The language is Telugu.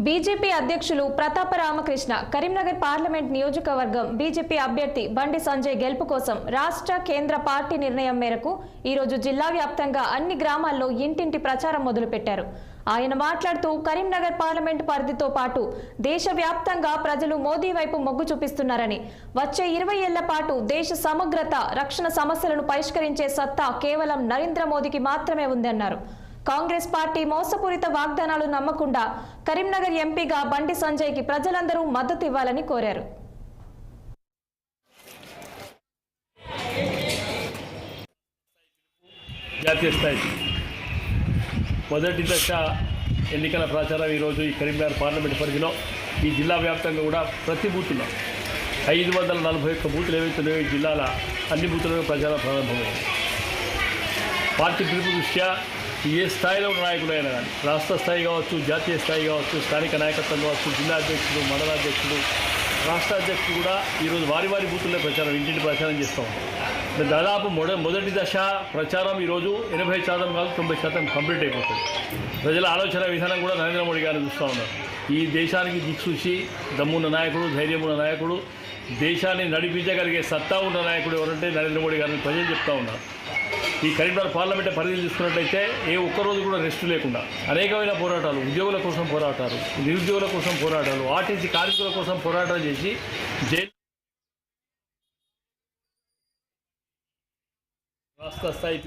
బీజేపీ అధ్యక్షులు ప్రతాప రామకృష్ణ కరీంనగర్ పార్లమెంట్ నియోజకవర్గం బీజేపీ అభ్యర్థి బండి సంజయ్ గెలుపు కోసం రాష్ట్ర కేంద్ర పార్టీ నిర్ణయం మేరకు ఈ రోజు జిల్లా వ్యాప్తంగా అన్ని గ్రామాల్లో ఇంటింటి ప్రచారం మొదలుపెట్టారు. ఆయన మాట్లాడుతూ కరీంనగర్ పార్లమెంట్ పరిధితో పాటు దేశవ్యాప్తంగా ప్రజలు మోదీ వైపు మొగ్గు చూపిస్తున్నారని, వచ్చే 20 ఏళ్ల పాటు దేశ సమగ్రత, రక్షణ సమస్యలను పరిష్కరించే సత్తా కేవలం నరేంద్ర మోదీకి మాత్రమే ఉందన్నారు. కాంగ్రెస్ పార్టీ మోసపూరిత వాగ్దానాలు నమ్మకుండా కరీంనగర్ ఎంపీగా బండి సంజయ్కి ప్రజలందరూ మద్దతు ఇవ్వాలని కోరారు. జాతీయ స్థాయి మొదటి దశ ఎన్నికల ప్రచారం ఈరోజు ఈ కరీంనగర్ పార్లమెంట్ పరిధిలో ఈ జిల్లా వ్యాప్తంగా కూడా ప్రతి బూత్లో 541 బూతులు ఏవైతున్నాయో ఈ జిల్లాల అన్ని బూతులలో ప్రచారం ప్రారంభమైంది. పార్టీ పిలుపు దృష్ట్యా ఏ స్థాయిలో నాయకులైనా కానీ, రాష్ట్ర స్థాయి కావచ్చు, జాతీయ స్థాయి కావచ్చు, స్థానిక నాయకత్వం కావచ్చు, జిల్లా అధ్యక్షుడు, మండల అధ్యక్షుడు, రాష్ట్ర అధ్యక్షుడు కూడా ఈరోజు వారి బూతుల్లో ప్రచారం, ఇంటింటి ప్రచారం చేస్తూ ఉంటాం. దాదాపు మొదటి దశ ప్రచారం ఈరోజు 80% కాదు 90% కంప్లీట్ అయిపోతుంది. ప్రజల ఆలోచన విధానం కూడా నరేంద్ర మోడీ గారిని చూస్తూ ఉన్నారు. ఈ దేశానికి దిక్సూచి దమ్మున్న నాయకుడు, ధైర్యం ఉన్న నాయకుడు, దేశాన్ని నడిపించగలిగే సత్తా ఉన్న నాయకుడు ఎవరంటే నరేంద్ర మోడీ గారిని ప్రజలు చెప్తా ఉన్నారు. ఈ కరీంనగర్ పార్లమెంట్ పరిధిని చూసుకున్నట్లయితే ఒక్కరోజు కూడా రెస్ట్ లేకుండా అనేకమైన పోరాటాలు, ఉద్యోగుల కోసం పోరాటాలు, నిరుద్యోగుల కోసం పోరాటాలు, ఆర్టీసీ కార్మికుల కోసం పోరాటాలు చేసి రాష్ట్ర స్థాయి